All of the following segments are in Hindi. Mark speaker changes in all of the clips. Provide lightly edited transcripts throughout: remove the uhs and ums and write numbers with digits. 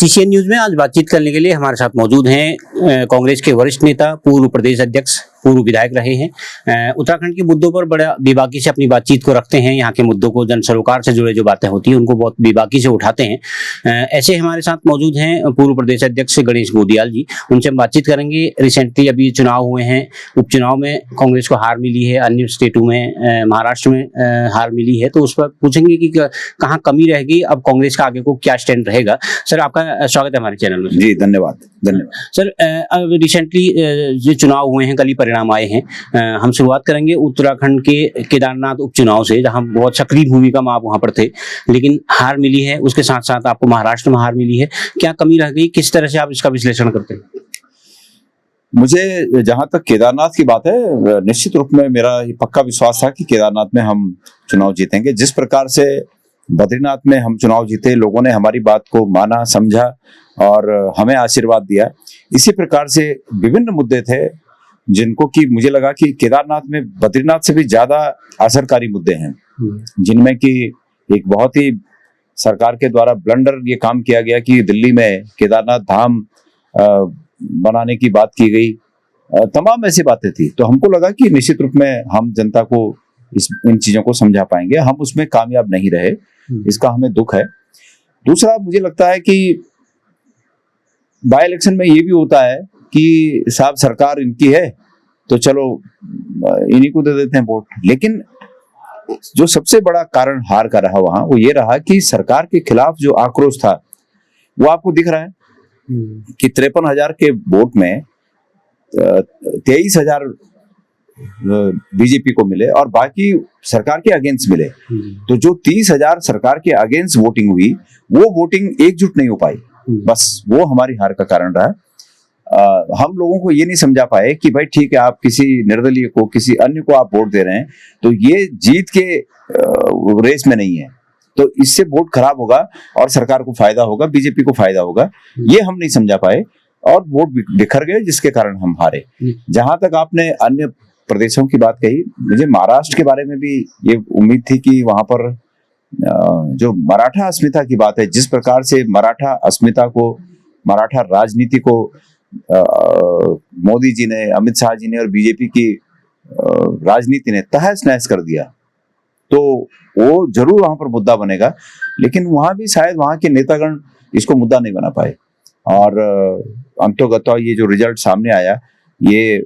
Speaker 1: सीसीएन न्यूज में आज बातचीत करने के लिए हमारे साथ मौजूद हैं कांग्रेस के वरिष्ठ नेता, पूर्व प्रदेश अध्यक्ष, पूर्व विधायक रहे हैं। उत्तराखंड के मुद्दों पर बड़ा बेबाकी से अपनी बातचीत को रखते हैं। यहाँ के मुद्दों को, जन सरोकार से जुड़े जो बातें होती हैं उनको बहुत बेबाकी से उठाते हैं। ऐसे हमारे साथ मौजूद हैं पूर्व प्रदेश अध्यक्ष गणेश गोदियाल जी। उनसे हम बातचीत करेंगे। रिसेंटली अभी चुनाव हुए हैं, उपचुनाव में कांग्रेस को हार मिली है, अन्य स्टेटों में महाराष्ट्र में हार मिली है, तो उस पर पूछेंगे कि कहाँ कमी रह गई, अब कांग्रेस का आगे को क्या स्टैंड रहेगा। सर, आपका स्वागत है हमारे चैनल में।
Speaker 2: जी, धन्यवाद।
Speaker 1: सर, अब रिसेंटली जो चुनाव हुए हैं, कल ही परिणाम आए हैं। हम शुरुआत करेंगे उत्तराखंड के केदारनाथ उपचुनाव से, जहां बहुत सक्रिय भूमिका में आप वहां पर थे, लेकिन हार मिली है। उसके साथ साथ आपको महाराष्ट्र में हार मिली है। क्या कमी रह गई, किस तरह से आप इसका विश्लेषण करते हैं?
Speaker 2: मुझे जहां तक केदारनाथ की बात है, निश्चित रूप में मेरा ये पक्का विश्वास था कि केदारनाथ में हम चुनाव जीतेंगे। जिस प्रकार से बद्रीनाथ में हम चुनाव जीते, लोगों ने हमारी बात को माना, समझा और हमें आशीर्वाद दिया, इसी प्रकार से विभिन्न मुद्दे थे जिनको कि मुझे लगा कि केदारनाथ में बद्रीनाथ से भी ज्यादा असरकारी मुद्दे हैं, जिनमें कि एक बहुत ही सरकार के द्वारा ब्लंडर ये काम किया गया कि दिल्ली में केदारनाथ धाम बनाने की बात की गई। तमाम ऐसी बातें थी। तो हमको लगा कि निश्चित रूप में हम जनता को इन चीजों को समझा पाएंगे। हम उसमें कामयाब नहीं रहे, इसका हमें दुख है। दूसरा, मुझे लगता है कि बाय इलेक्शन में ये भी होता है कि साहब सरकार इनकी है तो चलो इन्हीं को दे देते हैं वोट। लेकिन जो सबसे बड़ा कारण हार का रहा वहां, वो ये रहा कि सरकार के खिलाफ जो आक्रोश था वो आपको दिख रहा है कि 53,000 के वोट में 23,000 बीजेपी को मिले और बाकी सरकार के अगेंस्ट मिले। तो जो 30,000 सरकार के अगेंस्ट वोटिंग हुई, वो वोटिंग एकजुट नहीं हो पाई। बस वो हमारी हार का कारण रहा। हम लोगों को ये नहीं समझा पाए कि भाई ठीक है, आप किसी निर्दलीय को, किसी अन्य को आप वोट दे रहे हैं तो ये जीत के रेस में नहीं है, तो इससे वोट खराब होगा और सरकार को फायदा होगा, बीजेपी को फायदा होगा। ये हम नहीं समझा पाए और वोट बिखर गए, जिसके कारण हम हारे। जहां तक आपने अन्य प्रदेशों की बात कही, मुझे महाराष्ट्र के बारे में भी ये उम्मीद थी कि वहां पर जो मराठा अस्मिता की बात है, जिस प्रकार से मराठा अस्मिता को, मराठा राजनीति को मोदी जी ने, अमित शाह जी ने और बीजेपी की राजनीति ने तहस नहस कर दिया, तो वो जरूर वहां पर मुद्दा बनेगा। लेकिन वहां भी शायद वहां के नेतागण इसको मुद्दा नहीं बना पाए और अंतोगत्वा ये जो रिजल्ट सामने आया, ये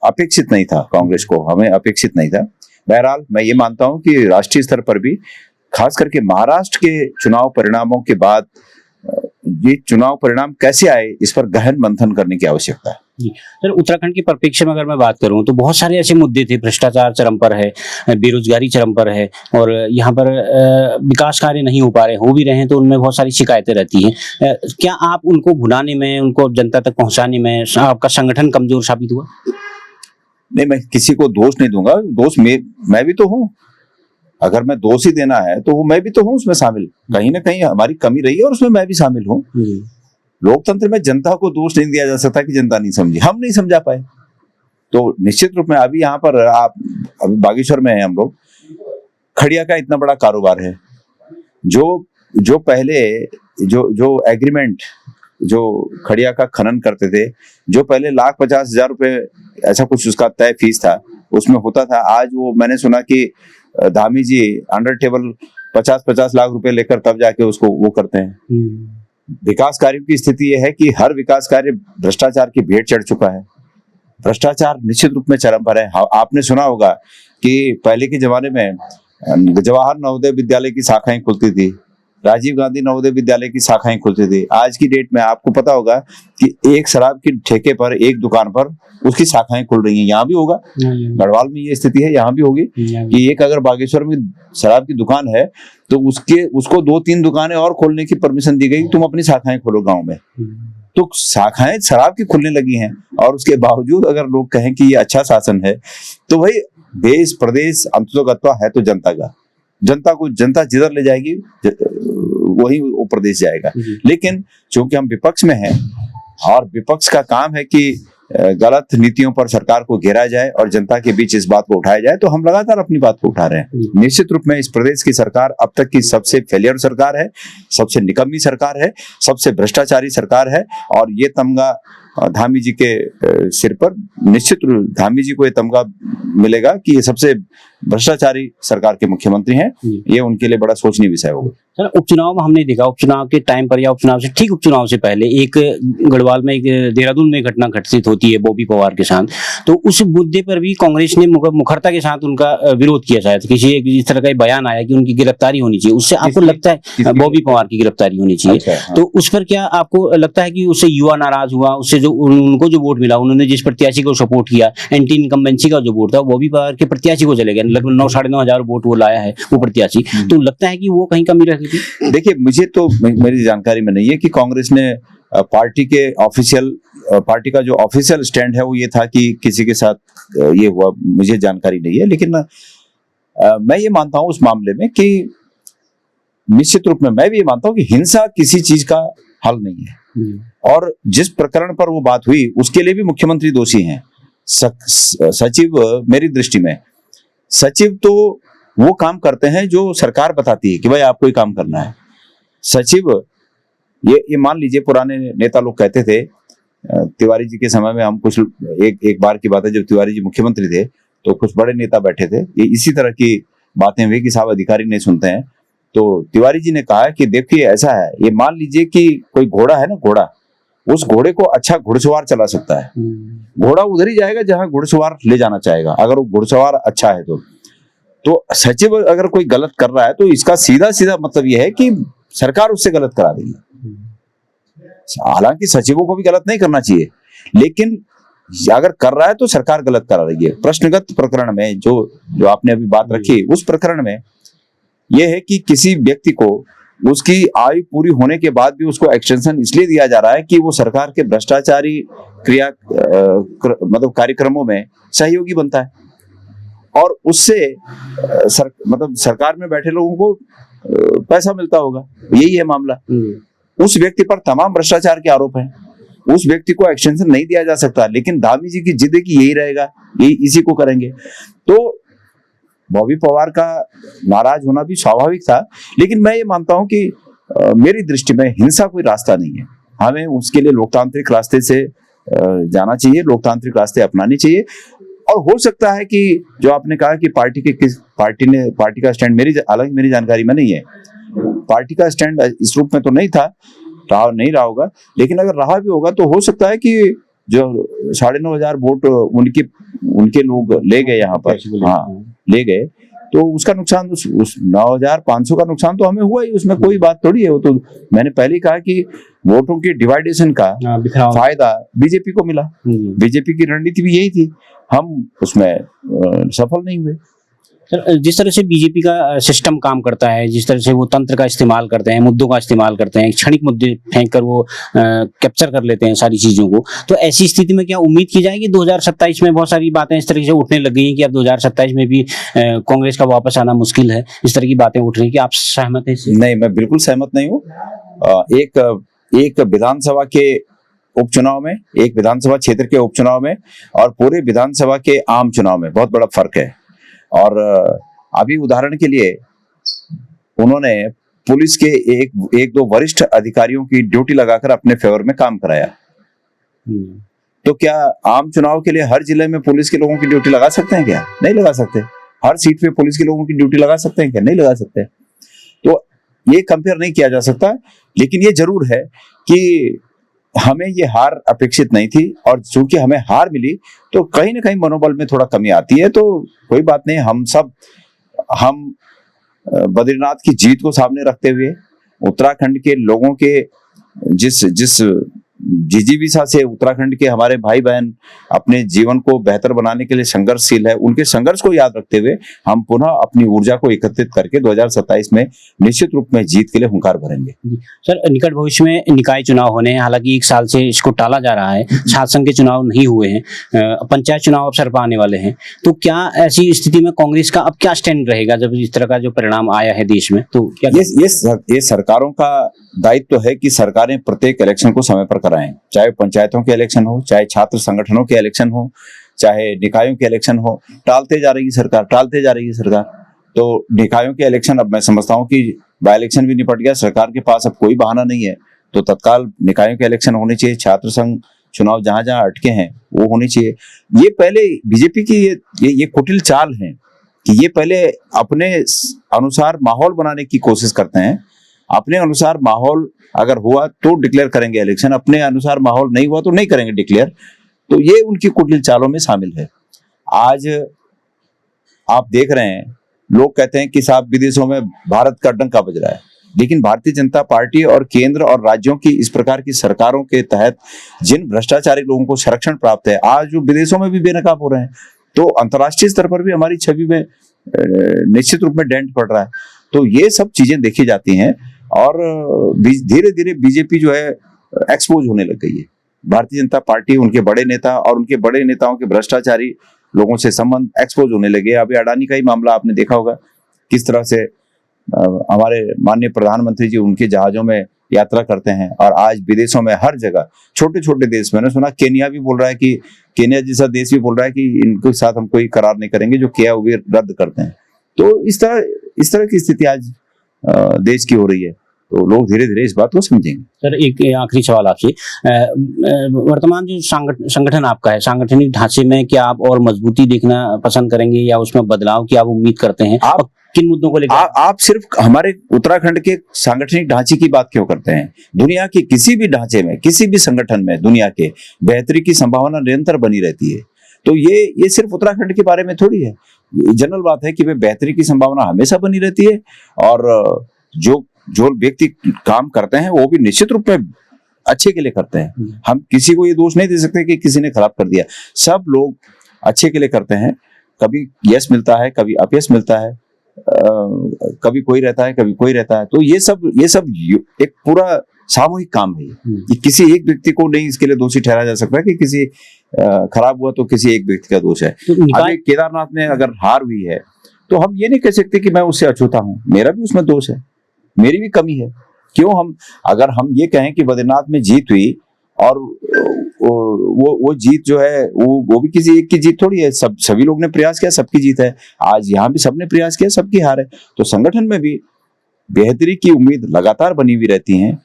Speaker 2: अपेक्षित नहीं था। कांग्रेस को, हमें अपेक्षित नहीं था। बहरहाल मैं ये मानता हूं कि राष्ट्रीय स्तर पर भी, खास करके महाराष्ट्र के चुनाव परिणामों के बाद, ये चुनाव परिणाम कैसे आए, इस पर गहन मंथन करने की आवश्यकता है।
Speaker 1: सर, उत्तराखंड के परिप्रेक्ष्य में अगर मैं बात करूं तो बहुत सारे ऐसे मुद्दे थे। भ्रष्टाचार चरम पर है, बेरोजगारी चरम पर है और यहाँ पर विकास कार्य नहीं हो पा रहे, हो भी रहे हैं तो उनमें बहुत सारी शिकायतें रहती हैं। क्या आप उनको भुनाने में, उनको जनता तक पहुंचाने में आपका संगठन कमजोर साबित हुआ?
Speaker 2: नहीं, मैं किसी को दोष नहीं दूंगा। दोष मैं भी तो हूँ। अगर मैं दोष ही देना है तो वो मैं भी तो हूँ उसमें शामिल। कहीं ना कहीं हमारी कमी रही है और उसमें मैं भी शामिल हूँ। लोकतंत्र में जनता को दोष नहीं दिया जा सकता कि जनता नहीं समझी, हम नहीं समझा पाए। तो निश्चित रूप में अभी यहाँ पर आप, अभी बागेश्वर में है हम लोग, खड़िया का इतना बड़ा कारोबार है, जो पहले जो एग्रीमेंट, जो खड़िया का खनन करते थे, जो पहले 1,50,000 रुपए ऐसा कुछ उसका तय फीस था, उसमें होता था, आज वो मैंने सुना कि धामी जी अंडर टेबल 50-50 लाख रुपए लेकर तब जाके उसको वो करते हैं। विकास कार्यों की स्थिति यह है कि हर विकास कार्य भ्रष्टाचार की भेंट चढ़ चुका है। भ्रष्टाचार निश्चित रूप में चरम पर है। आपने सुना होगा कि पहले के जमाने में जवाहर नवोदय विद्यालय की शाखाएं खुलती थी, राजीव गांधी नवोदय विद्यालय की शाखाएं खुलती थी। आज की डेट में आपको पता होगा कि एक शराब की ठेके पर, एक दुकान पर उसकी शाखाएं खुल रही हैं। यहाँ भी होगा, गढ़वाल में ये स्थिति है, यहाँ भी होगी कि एक अगर बागेश्वर में शराब की दुकान है तो उसको 2-3 दुकानें और खोलने की परमिशन दी गई, तुम अपनी शाखाएं खोलो गाँव में। तो शाखाएं शराब की खुलने लगी हैं और उसके बावजूद अगर लोग कहें कि ये अच्छा शासन है, तो भाई देश प्रदेश अंततोगत्वा है तो जनता का। जनता जिधर ले जाएगी वही वो प्रदेश जाएगा। लेकिन चूंकि हम विपक्ष में हैं और विपक्ष का काम है कि गलत नीतियों पर सरकार को घेरा जाए और जनता के बीच इस बात को उठाया जाए, तो हम लगातार अपनी बात को उठा रहे हैं। निश्चित रूप में इस प्रदेश की सरकार अब तक की सबसे फेलियर सरकार है, सबसे निकम्मी सरकार है, सबसे भ्रष्टाचारी सरकार है, और ये तमगा धामी जी के सिर पर निश्चित रूप धामी जी को ये तमगा मिलेगा कि ये सबसे भ्रष्टाचारी सरकार के मुख्यमंत्री हैं। ये उनके लिए बड़ा सोचनीय विषय होगा।
Speaker 1: सर, उपचुनाव में हमने देखा, उपचुनाव के टाइम पर या उपचुनाव से ठीक उपचुनाव से पहले एक गढ़वाल में, एक देहरादून में घटना घटित होती है बॉबी पवार के साथ। तो उस मुद्दे पर भी कांग्रेस ने मुखरता के साथ उनका विरोध किया। शायद किसी एक इस तरह का बयान आया कि उनकी गिरफ्तारी होनी चाहिए। उससे आपको लगता है बॉबी पवार की गिरफ्तारी होनी चाहिए?
Speaker 2: अच्छा, हाँ।
Speaker 1: तो उस पर क्या आपको लगता है कि उससे युवा नाराज हुआ? उससे जो उनको जो वोट मिला, उन्होंने जिस प्रत्याशी को सपोर्ट किया, एंटी इनकम्बेंसी का जो वोट था, बॉबी पवार के प्रत्याशी को चले गया। लगभग 9-9.5 वोट वो लाया है वो प्रत्याशी। तो लगता है कि वो कहीं कमी रह गई थी?
Speaker 2: देखिए, मुझे तो मेरी जानकारी में नहीं है कि कांग्रेस ने पार्टी का जो ऑफिशियल स्टैंड है वो ये था कि किसी के साथ ये हुआ, मुझे जानकारी नहीं है। लेकिन मैं ये मानता हूं उस मामले में कि निश्चित रूप में मैं भी ये मानता हूं कि हिंसा किसी चीज का हल नहीं है, और जिस प्रकरण पर वो बात हुई उसके लिए भी मुख्यमंत्री दोषी हैं। सचिव, मेरी दृष्टि में सचिव तो वो काम करते हैं जो सरकार बताती है कि भाई आपको ये काम करना है। सचिव, ये मान लीजिए, पुराने नेता लोग कहते थे, तिवारी जी के समय में हम कुछ एक बार की बात है, जब तिवारी जी मुख्यमंत्री थे तो कुछ बड़े नेता बैठे थे, ये इसी तरह की बातें हुई कि साहब अधिकारी नहीं सुनते हैं। तो तिवारी जी ने कहा कि देखिए ऐसा है, ये मान लीजिए कि कोई घोड़ा है ना, घोड़ा, उस घोड़े को अच्छा घुड़सवार चला सकता है। घोड़ा उधर ही जाएगा जहां घुड़सवार ले जाना चाहेगा, अगर वो घुड़सवार अच्छा है तो सचिव अगर कोई गलत कर रहा है तो इसका सीधा सीधा मतलब यह है कि सरकार उससे गलत करा देगी। हालांकि सचिवों को भी गलत नहीं करना चाहिए, लेकिन अगर कर रहा है तो सरकार गलत करा रही है। प्रश्नगत प्रकरण में जो आपने अभी बात रखी, उस प्रकरण में यह है कि किसी व्यक्ति को उसकी आयु पूरी होने के बाद भी उसको एक्सटेंशन इसलिए दिया जा रहा है कि वो सरकार के भ्रष्टाचारी मतलब कार्यक्रमों में सहयोगी बनता है, और उससे सरकार में बैठे लोगों को पैसा मिलता होगा। यही है मामला। उस व्यक्ति पर तमाम भ्रष्टाचार के आरोप हैं, उस व्यक्ति को एक्सटेंशन नहीं दिया जा सकता, लेकिन धामी जी की जिद की यही रहेगा, यही इसी को करेंगे। तो बॉबी पवार का नाराज होना भी स्वाभाविक था, लेकिन मैं ये मानता हूं कि मेरी दृष्टि में हिंसा कोई रास्ता नहीं है। हमें उसके लिए लोकतांत्रिक रास्ते से जाना चाहिए, लोकतांत्रिक रास्ते अपनाने चाहिए। और हो सकता है कि जो आपने कहा कि पार्टी का स्टैंड, हालांकि मेरी जानकारी में नहीं है, पार्टी का स्टैंड इस रूप में तो नहीं था, नहीं रहा होगा, लेकिन अगर रहा भी होगा तो हो सकता है कि जो 9,500 वोट उनके लोग ले गए यहाँ पर, हाँ ले गए, तो उसका नुकसान, उस 9,500 का नुकसान तो हमें हुआ ही, उसमें कोई बात थोड़ी है। वो तो मैंने पहले ही कहा कि वोटों की डिवाइडेशन का फायदा बीजेपी को मिला, बीजेपी की रणनीति भी यही थी, हम उसमें सफल नहीं हुए।
Speaker 1: सर, जिस तरह से बीजेपी का सिस्टम काम करता है, जिस तरह से वो तंत्र का इस्तेमाल करते हैं, मुद्दों का इस्तेमाल करते हैं, क्षणिक मुद्दे फेंक कर वो कैप्चर कर लेते हैं सारी चीजों को, तो ऐसी स्थिति में क्या उम्मीद की जाएगी 2027 में? बहुत सारी बातें इस तरह से उठने लग गई हैं कि अब 2027 में भी कांग्रेस का वापस आना मुश्किल है, इस तरह की बातें उठ रही हैं। कि आप सहमत हैं इससे?
Speaker 2: नहीं, मैं बिल्कुल सहमत नहीं हूँ। एक विधानसभा के उपचुनाव में, एक विधानसभा क्षेत्र के उपचुनाव में और पूरे विधानसभा के आम चुनाव में बहुत बड़ा फर्क है। और अभी उदाहरण के लिए उन्होंने पुलिस के एक दो वरिष्ठ अधिकारियों की ड्यूटी लगाकर अपने फेवर में काम कराया। तो क्या आम चुनाव के लिए हर जिले में पुलिस के लोगों की ड्यूटी लगा सकते हैं क्या? नहीं लगा सकते। हर सीट पे पुलिस के लोगों की ड्यूटी लगा सकते हैं क्या? नहीं लगा सकते। तो ये कंपेयर नहीं किया जा सकता, लेकिन ये जरूर है कि हमें ये हार अपेक्षित नहीं थी, और चूंकि हमें हार मिली तो कहीं ना कहीं मनोबल में थोड़ा कमी आती है। तो कोई बात नहीं, हम बद्रीनाथ की जीत को सामने रखते हुए उत्तराखंड के लोगों के जिस जिजीविषा से उत्तराखंड के हमारे भाई बहन अपने जीवन को बेहतर बनाने के लिए संघर्षशील है, उनके संघर्ष को याद रखते हुए हम पुनः अपनी ऊर्जा को एकत्रित करके 2027 में निश्चित रूप में जीत के लिए हुंकार भरेंगे।
Speaker 1: सर, निकट भविष्य में निकाय चुनाव होने हैं, हालांकि 1 साल से इसको टाला जा रहा है, शासन के चुनाव नहीं हुए हैं, पंचायत चुनाव अब सर पर आने वाले हैं, तो क्या ऐसी स्थिति में कांग्रेस का अब क्या स्टैंड रहेगा जब इस तरह का जो परिणाम आया है देश में? तो क्या
Speaker 2: ये सरकारों का दायित्व है कि सरकारें प्रत्येक इलेक्शन को समय पर कराएं। कराएं, चाहे पंचायतों के इलेक्शन हो, चाहे छात्र संगठनों के इलेक्शन हो, चाहे निकायों के इलेक्शन हो, टालते जा रही है सरकार। तो निकायों के इलेक्शन, अब मैं समझता हूँ कि बाय इलेक्शन भी निपट गया, सरकार के पास अब कोई बहाना नहीं है, तो तत्काल निकायों के इलेक्शन होने चाहिए। छात्र संघ चुनाव जहां जहां अटके हैं वो होने चाहिए। ये पहले बीजेपी की ये कुटिल चाल है कि ये पहले अपने अनुसार माहौल बनाने की कोशिश करते हैं। अपने अनुसार माहौल अगर हुआ तो डिक्लेयर करेंगे इलेक्शन, अपने अनुसार माहौल नहीं हुआ तो नहीं करेंगे डिक्लेयर। तो ये उनकी कुटिल चालों में शामिल है। आज आप देख रहे हैं, लोग कहते हैं कि साहब विदेशों में भारत का डंका बज रहा है, लेकिन भारतीय जनता पार्टी और केंद्र और राज्यों की इस प्रकार की सरकारों के तहत जिन भ्रष्टाचारी लोगों को संरक्षण प्राप्त है, आज वो विदेशों में भी बेनकाब हो रहे हैं, तो अंतर्राष्ट्रीय स्तर पर भी हमारी छवि में निश्चित रूप में डेंट पड़ रहा है। तो ये सब चीजें देखी जाती हैं और धीरे धीरे बीजेपी जो है एक्सपोज होने लग गई है। भारतीय जनता पार्टी, उनके बड़े नेता और उनके बड़े नेताओं के भ्रष्टाचारी लोगों से संबंध एक्सपोज होने लगे। अभी अडानी का ही मामला आपने देखा होगा, किस तरह से हमारे माननीय प्रधानमंत्री जी उनके जहाजों में यात्रा करते हैं और आज विदेशों में हर जगह, छोटे छोटे देश, मैंने सुना केन्या भी बोल रहा है कि, केन्या जैसा देश भी बोल रहा है कि इनके साथ हम कोई करार नहीं करेंगे, जो किया वो रद्द करते हैं। तो इस तरह की स्थिति आज देश की हो रही है, तो लोग धीरे धीरे इस बात को समझेंगे।
Speaker 1: सर, एक आखिरी सवाल आपसे, वर्तमान जो संगठन आपका है, सांगठनिक ढांचे में क्या आप और मजबूती देखना पसंद करेंगे या उसमें बदलाव की आप उम्मीद करते हैं? आप किन मुद्दों को लेकर?
Speaker 2: आप सिर्फ हमारे उत्तराखंड के सांगठनिक ढांचे की बात क्यों करते हैं? दुनिया के किसी भी ढांचे में, किसी भी संगठन में दुनिया के बेहतरी की संभावना निरंतर बनी रहती है। तो ये सिर्फ उत्तराखंड के बारे में थोड़ी है, जनरल बात है कि वे बेहतरी की संभावना हमेशा बनी रहती है और जो व्यक्ति काम करते हैं वो भी निश्चित रूप में अच्छे के लिए करते हैं। हम किसी को ये दोष नहीं दे सकते कि किसी ने खराब कर दिया, सब लोग अच्छे के लिए करते हैं। कभी यश मिलता है, कभी अपयश मिलता है, कभी कोई रहता है, कभी कोई रहता है। तो ये सब एक पूरा सामूहिक काम है। ये किसी एक व्यक्ति को नहीं इसके लिए दोषी ठहराया जा सकता कि किसी खराब हुआ तो किसी एक व्यक्ति का दोष है। अभी केदारनाथ में अगर हार हुई है तो हम ये नहीं कह सकते कि मैं उससे अछूता हूँ, मेरा भी उसमें दोष है, मेरी भी कमी है। क्यों अगर हम ये कहें कि बद्रीनाथ में जीत हुई और वो जीत जो है वो भी किसी एक की जीत थोड़ी है, सभी लोग ने प्रयास किया, सबकी जीत है। आज यहाँ भी सबने प्रयास किया, सबकी हार है। तो संगठन में भी बेहतरी की उम्मीद लगातार बनी हुई रहती है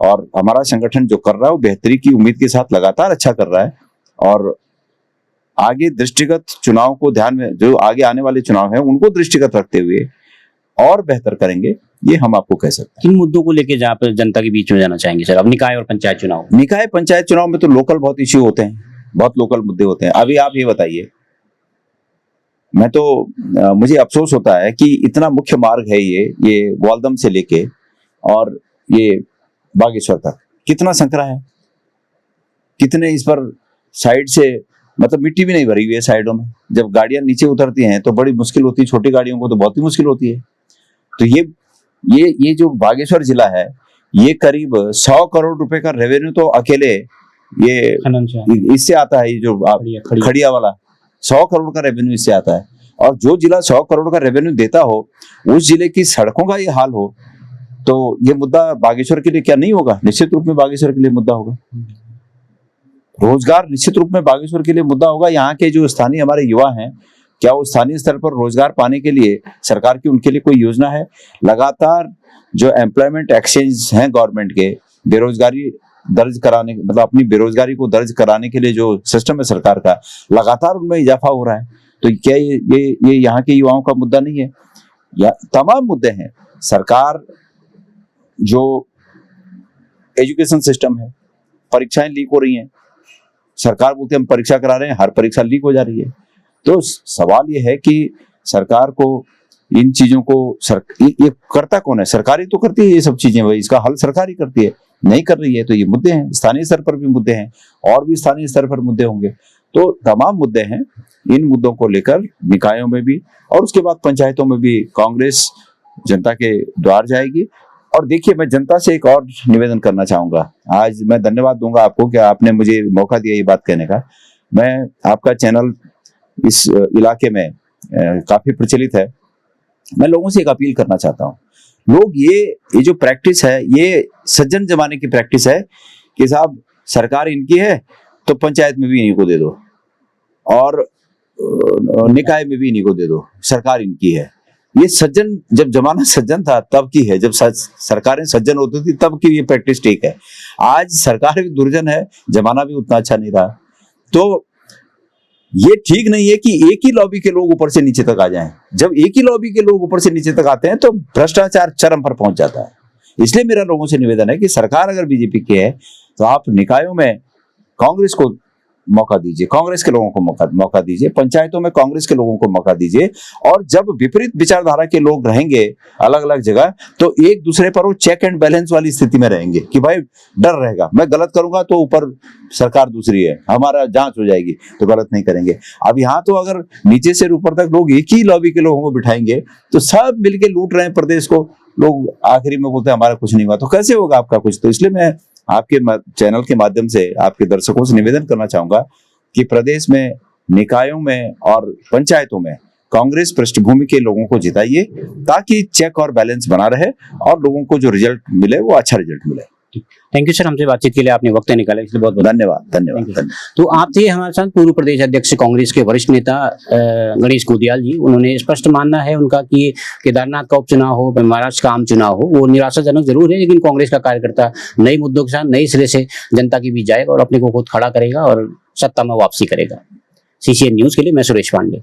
Speaker 2: और हमारा संगठन जो कर रहा है वो बेहतरी की उम्मीद के साथ लगातार अच्छा कर रहा है और आगे दृष्टिगत चुनाव को ध्यान में, जो आगे आने वाले चुनाव है उनको दृष्टिगत रखते हुए और बेहतर करेंगे, ये हम आपको कह सकते हैं।
Speaker 1: किन मुद्दों को लेकर जहाँ पर जनता के बीच में जाना चाहेंगे सर? अब निकाय और पंचायत चुनाव,
Speaker 2: निकाय पंचायत चुनाव में तो लोकल बहुत इश्यू होते हैं, बहुत लोकल मुद्दे होते हैं। अभी आप ये बताइए, मैं तो मुझे अफसोस होता है कि इतना मुख्य मार्ग है ये ग्वालदम से लेके और ये बागेश्वर तक कितना संकरा है, कितने इस पर साइड से मतलब मिट्टी भी नहीं भरी हुई है साइडों में। जब गाड़ियां नीचे उतरती हैं तो बड़ी मुश्किल होती है, छोटी गाड़ियों को तो बहुत ही मुश्किल होती है। तो ये जो बागेश्वर जिला है, ये करीब 100 करोड़ रुपए का रेवेन्यू तो अकेले ये इससे आता है। ये जो खड़िया वाला 100 करोड़ का रेवेन्यू इससे आता है। और जो जिला 100 करोड़ का रेवेन्यू देता हो, उस जिले की सड़कों का ये हाल हो, तो ये मुद्दा बागेश्वर के लिए क्या नहीं होगा? निश्चित रूप में बागेश्वर के लिए मुद्दा होगा। रोजगार निश्चित रूप में बागेश्वर के लिए मुद्दा होगा। यहाँ के जो स्थानीय हमारे युवा हैं, क्या वो स्थानीय स्तर पर रोजगार पाने के लिए सरकार की उनके लिए कोई योजना है? लगातार जो एम्प्लॉयमेंट एक्सचेंज हैं गवर्नमेंट के, बेरोजगारी दर्ज कराने, मतलब अपनी बेरोजगारी को दर्ज कराने के लिए जो सिस्टम है सरकार का, लगातार उनमें इजाफा हो रहा है। तो क्या ये यहाँ के युवाओं का मुद्दा नहीं है? या तमाम मुद्दे हैं। सरकार जो एजुकेशन सिस्टम है, परीक्षाएं लीक हो रही हैं, सरकार बोलती है हम परीक्षा करा रहे हैं, हर परीक्षा लीक हो जा रही है। तो सवाल ये है कि सरकार को इन चीजों को ये करता कौन है? सरकार ही तो करती है ये सब चीजें, भाई इसका हल सरकार ही करती है। नहीं कर रही है तो ये मुद्दे हैं। स्थानीय स्तर पर भी मुद्दे हैं और भी स्थानीय स्तर पर मुद्दे होंगे। तो तमाम मुद्दे हैं। इन मुद्दों को लेकर निकायों में भी और उसके बाद पंचायतों में भी कांग्रेस जनता के द्वार जाएगी। और देखिए, मैं जनता से एक और निवेदन करना चाहूंगा। आज मैं धन्यवाद दूंगा आपको कि आपने मुझे मौका दिया ये बात कहने का। मैं आपका चैनल इस इलाके में काफी प्रचलित है। मैं लोगों से एक अपील करना चाहता हूँ, लोग ये जो प्रैक्टिस है, ये सज्जन जमाने की प्रैक्टिस है कि साहब सरकार इनकी है तो पंचायत में भी इन्हीं को दे दो और निकाय में भी इन्हीं को दे दो, सरकार इनकी है। ये सज्जन, जब जमाना सज्जन था तब की है, जब सरकारें सज्जन होती थी तब की ये प्रैक्टिस ठीक है। आज सरकार भी दुर्जन है, जमाना भी उतना अच्छा नहीं रहा, तो ये ठीक नहीं है कि एक ही लॉबी के लोग ऊपर से नीचे तक आ जाएं। जब एक ही लॉबी के लोग ऊपर से नीचे तक आते हैं तो भ्रष्टाचार चरम पर पहुंच जाता है। इसलिए मेरा लोगों से निवेदन है कि सरकार अगर बीजेपी की है तो आप निकायों में कांग्रेस को मौका दीजिए, कांग्रेस के लोगों को मौका दीजिए, पंचायतों में कांग्रेस के लोगों को मौका दीजिए। और जब विपरीत विचारधारा के लोग रहेंगे अलग अलग जगह तो एक दूसरे पर वो चेक एंड बैलेंस वाली स्थिति में रहेंगे कि भाई डर रहेगा, मैं गलत करूंगा तो ऊपर सरकार दूसरी है, हमारा जांच हो जाएगी तो गलत नहीं करेंगे। अब यहाँ तो अगर नीचे से ऊपर तक लोग एक ही लॉबी के लोगों को बिठाएंगे तो सब मिलके लूट रहे हैं प्रदेश को, लोग आखिरी में बोलते हैं हमारा कुछ नहीं हुआ, तो कैसे होगा आपका कुछ। तो इसलिए मैं आपके चैनल के माध्यम से आपके दर्शकों से निवेदन करना चाहूंगा कि प्रदेश में निकायों में और पंचायतों में कांग्रेस पृष्ठभूमि के लोगों को जिताइए ताकि चेक और बैलेंस बना रहे और लोगों को जो रिजल्ट मिले वो अच्छा रिजल्ट मिले।
Speaker 1: थैंक यू सर, हमसे बातचीत के लिए आपने वक्त निकाला, इसलिए बहुत बहुत
Speaker 2: धन्यवाद। धन्यवाद।
Speaker 1: तो आप थे हमारे साथ पूर्व प्रदेश अध्यक्ष कांग्रेस के वरिष्ठ नेता गणेश गोदियाल जी। उन्होंने स्पष्ट मानना है उनका कि केदारनाथ का उपचुनाव हो, महाराष्ट्र का आम चुनाव हो, वो निराशाजनक जरूर है, लेकिन कांग्रेस का कार्यकर्ता नए मुद्दों के साथ नए सिरे से जनता की बीच जाएगा और अपने को खुद खड़ा करेगा और सत्ता में वापसी करेगा। CCN न्यूज के लिए मैं सुरेश पांडे।